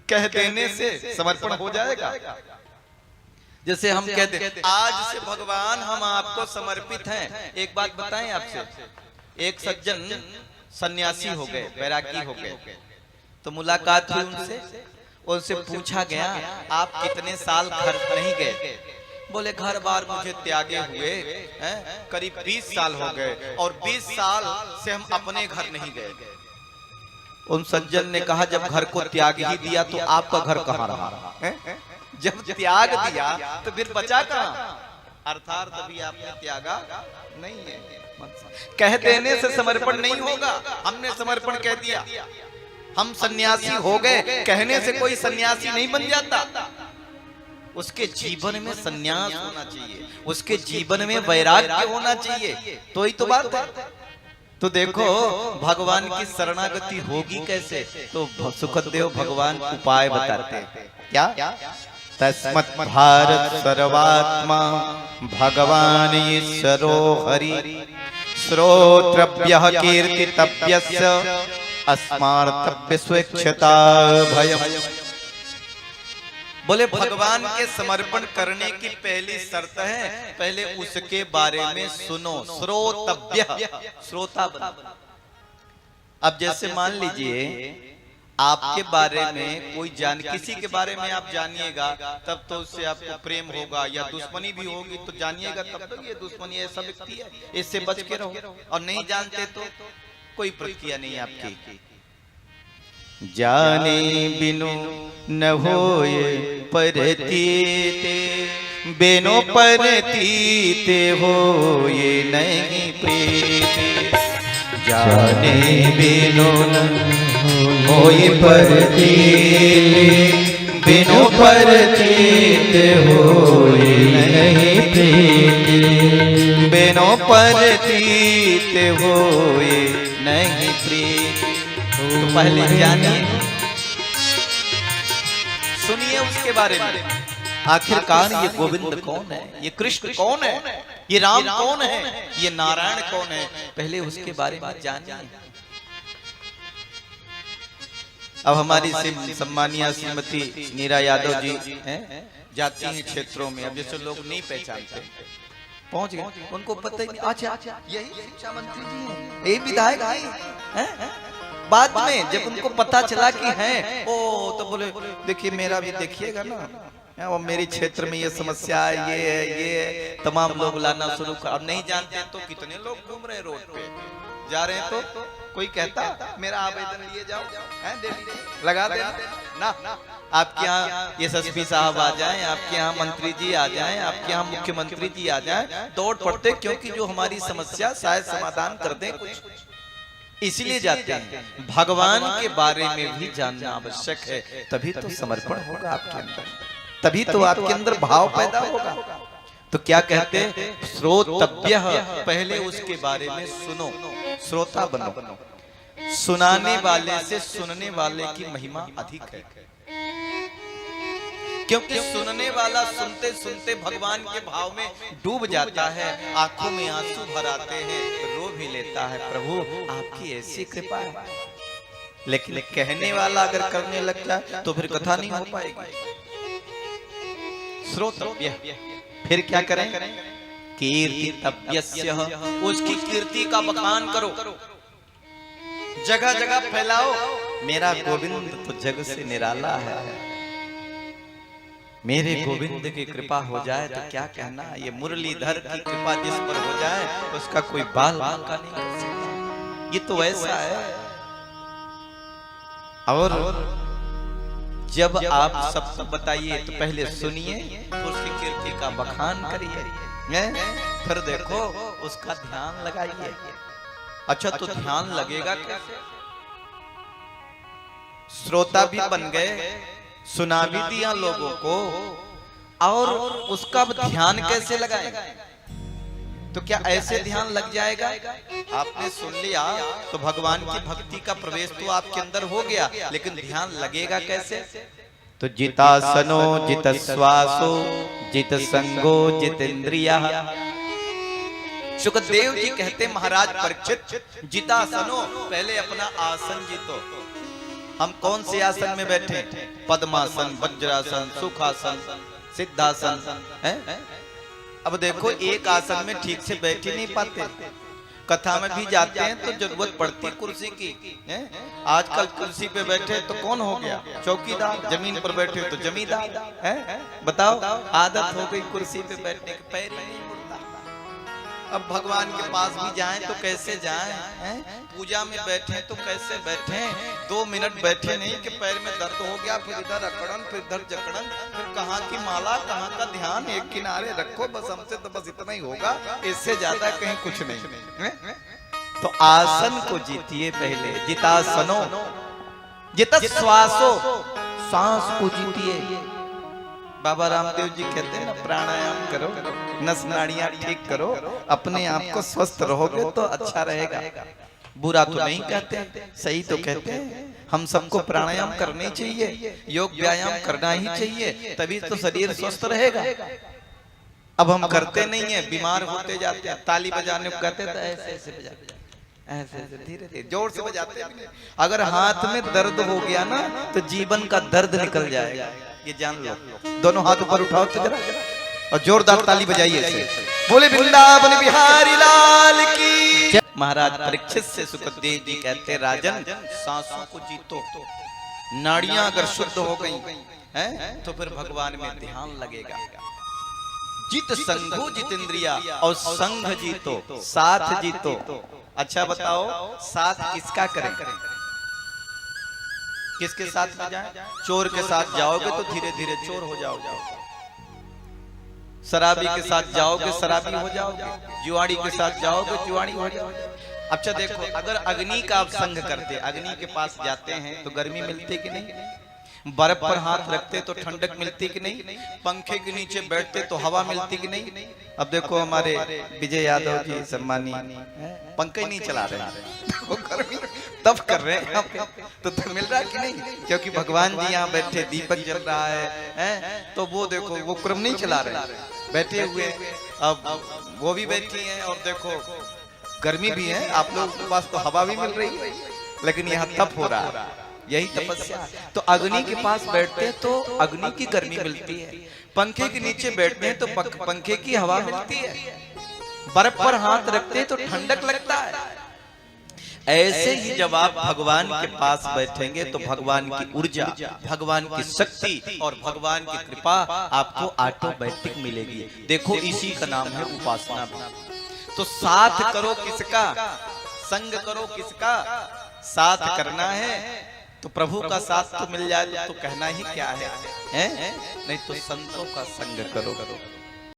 कह देने से समर्पण हो जाएगा। जैसे हम कहते आज से भगवान हम आपको समर्पित हैं। एक बात बताएं आपसे, एक सज्जन सन्यासी हो गए, वैरागी हो गए, तो मुलाकात हुई उनसे पूछा गया आप कितने साल घर नहीं गए? बोले घर बार मुझे त्यागे हुए करीब 20 साल हो गए और 20 साल से हम अपने घर नहीं गए। उन सज्जन ने कहा जब घर को त्याग ही दिया तो आपका घर कहाँ रहा? जब त्याग दिया तो फिर बचा कहाँ? अर्थात अभी आपने त्यागा नहीं है। कह देने से समर्पण नहीं होगा। हमने समर्पण कह दिया, हम सन्यासी हो गए, कहने से कोई सन्यासी नहीं बन जाता। उसके जीवन में सन्यास होना चाहिए, उसके जीवन में वैराग्य होना चाहिए, तो ही तो बात है। तो देखो भगवान की शरणागति होगी कैसे? तो सुखदेव भगवान उपाय बताते हैं। क्या? तस्मत् भारत सर्वात्मा भगवान ईश्वरो हरि श्रोत्रभ्यः कीर्तितव्यस्य अस्मार्तव्य स्वेच्छता भयम्। बोले भगवान के समर्पण करने की पहली शर्त है पहले उसके बारे में सुनो। श्रोतव्य, श्रोता बनो। अब जैसे मान लीजिए आपके बारे में कोई किसी के बारे में आप जानिएगा तब तो उससे आपको प्रेम होगा, या दुश्मनी भी होगी तो जानिएगा तब तो ये दुश्मनी ऐसा व्यक्ति है, इससे बच के रहो। और नहीं जानते तो कोई प्रतिक्रिया नहीं आपकी। जाने बिनु न होए परतीत, बिनु परतीत होए नहीं प्रीत। जाने बिनु न होए परतीत, बिनु परतीत होए नहीं प्रीत। बिनु परतीत होए नहीं प्रीत। तो पहले जानिए, सुनिए उसके बारे में। आखिरकार ये गोविंद कौन है, ये कृष्ण कौन है, ये राम कौन है, ये नारायण कौन है, पहले उसके बारे में जानिए। अब हमारी सम्मानिया श्रीमती नीरा यादव जी हैं, जाती हैं क्षेत्रों में। अब जैसे लोग नहीं पहचानते, पहुंच गए, उनको पता ही नहीं। अच्छा यही शिक्षा मंत्री जी हैं, यही विधायक हैं। बाद में जब उनको पता चला कि हैं, ओ तो बोले देखिए मेरा भी देखिएगा ना, वो मेरी क्षेत्र में ये समस्या है, ये तमाम लोग लाना शुरू कर। अब नहीं जानते तो कितने लोग घूम रहे हैं रोड पे, जा रहे हैं तो कोई कहता मेरा आवेदन लिए जाओ, दे दीजिए, लगा देना ना। आपके यहाँ एसएसपी साहब आ जाएं, आपके यहाँ मंत्री जी आ जाएं, आपके यहाँ मुख्यमंत्री जी आ जाएं, दौड़ पड़ते, क्योंकि जो हमारी समस्या शायद समाधान कर दें कुछ, इसलिए जाते हैं। भगवान के बारे में भी जानना आवश्यक है, तभी तो समर्पण होगा आपके अंदर, तभी तो आपके अंदर भाव पैदा होगा। तो क्या कहते हैं? श्रोतव्य, पहले उसके बारे में सुनो, श्रोता बनो। सुनाने वाले से सुनने वाले की महिमा अधिक है, क्योंकि सुनने वाला सुनते सुनते भगवान के भाव में डूब जाता है, आंखों में आंसू भर आते हैं, रो भी लेता है, प्रभु आपकी ऐसी कृपा है। लेकिन कहने वाला अगर करने लग जाए तो फिर कथा नहीं हो पाएगी। श्रोतव्य, फिर क्या करें? कीर्तितव्यस्य, उसकी कीर्ति का बखान करो, जगह जगह फैलाओ। मेरा गोविंद तो जग से निराला है, मेरे गोविंद की कृपा हो जाए तो क्या कहना, ये मुरलीधर की कृपा जिस पर हो जाए उसका कोई बाल बांका नहीं कर सकता। ये तो ऐसा है। और जब आप सब बताइए तो पहले सुनिए, उसकी कीर्ति का बखान करिए, फिर देखो उसका ध्यान लगाइए। अच्छा तो ध्यान लगेगा कैसे? श्रोता भी बन गए, सुना भी दिया लोगों को, और उसका ध्यान कैसे लगाएं? तो क्या ऐसे ध्यान लग जाएगा? आपने सुन लिया तो भगवान की भक्ति का प्रवेश तो आपके अंदर हो गया, लेकिन ध्यान लगेगा कैसे? तो जितासनो जित श्वासो जित संगो जितेंद्रिया। सुखदेव जी कहते महाराज परीक्षित, जितासनो, पहले अपना आसन जीतो, हम कौन से आसन में बैठे? पद्मासन, वज्रासन, सुखासन, सिद्धासन है? अब देखो एक आसन में ठीक से बैठ ही नहीं पाते। कथा में भी जाते हैं तो जरूरत पड़ती कुर्सी की है? आजकल कुर्सी पे बैठे तो कौन हो गया? चौकीदार। जमीन पर बैठे तो जमींदार है? बताओ, आदत हो गई कुर्सी पे बैठने की, पैर ही नहीं मुड़ता। अब भगवान के पास भी जाएं तो कैसे जाएं? पूजा में बैठे तो कैसे बैठे? 2 मिनट बैठे नहीं कि पैर में दर्द हो गया, फिर इधर अकड़न, फिर इधर जकड़न, फिर कहाँ की माला, कहाँ का ध्यान, एक किनारे रखो। बस हमसे तो बस इतना ही होगा, इससे ज्यादा कहीं कुछ नहीं। तो आसन को जीतिए पहले। जितासनो जित श्वासो, सांस को जीतिए। बाबा रामदेव जी कहते हैं ना, प्राणायाम करो, नस नाड़ियां ठीक करो, अपने आप को स्वस्थ रहोगे तो अच्छा रहेगा। बुरा तो नहीं कहते, सही तो कहते हैं। हम सबको प्राणायाम करनी चाहिए, योग व्यायाम करना ही चाहिए, तभी तो शरीर स्वस्थ रहेगा। अब हम करते नहीं है, बीमार होते जाते हैं। ताली बजाने को कहते तो ऐसे ऐसे बजाते, ऐसे ऐसे धीरे धीरे जोर से बजाते हैं। अगर हाथ में दर्द हो गया ना तो जीवन का दर्द निकल जाएगा, ये जान लो। दोनों हाथ ऊपर उठाओ तो जरा और जोरदार ताली बजाइए। बोले वृंदावन बिहारी लाल की। महाराज परीक्षित से सुखदेव जी कहते, राजन सांसों को जीतो। नाड़ियां अगर शुद्ध हो गई हैं तो फिर भगवान में ध्यान लगेगा। जित संघो जितेंद्रिया, और संघ जीतो, साथ जीतो। अच्छा बताओ, साथ किसका करें? किसके साथ में जाएं? चोर के साथ जाओगे तो धीरे धीरे चोर हो जाओगे, शराबी के साथ जाओगे शराबी हो जाओगे, जुआड़ी के साथ जाओगे जुआड़ी हो जाओगे। अच्छा देखो, अगर अग्नि का आप संग करते, अग्नि के पास जाते हैं तो गर्मी मिलती कि नहीं? बर्फ पर हाथ रखते तो ठंडक मिलती कि नहीं? पंखे के नीचे बैठते तो हवा मिलती कि नहीं? अब देखो हमारे विजय यादव जी सम्मानी पंखे नहीं चला रहे, वो गर्मी तब कर रहे हैं, तो मिल रहा कि नहीं? क्योंकि भगवान जी यहाँ बैठे, दीपक जल रहा है, तो वो देखो वो क्रम नहीं चला रहे, बैठे हुए। अब वो भी बैठी हैं और देखो गर्मी भी है, आप लोगों के पास तो हवा भी मिल रही है, लेकिन यहाँ तप हो रहा है। यही तपस्या। तो अग्नि के पास बैठते हैं तो अग्नि की गर्मी मिलती है, पंखे के नीचे बैठते हैं तो पंखे की हवा मिलती है, बर्फ पर हाथ रखते हैं तो ठंडक लगता है। ऐसे ही जब आप भगवान के पास बैठेंगे तो भगवान की ऊर्जा, भगवान की शक्ति और भगवान की कृपा आपको ऑटोमेटिक मिलेगी। देखो इसी का नाम है उपासना। तो साथ करो किसका? संग करो किसका? साथ करना है तो प्रभु का साथ तो मिल जाए तो कहना ही क्या है? नहीं तो संतों का संग करो।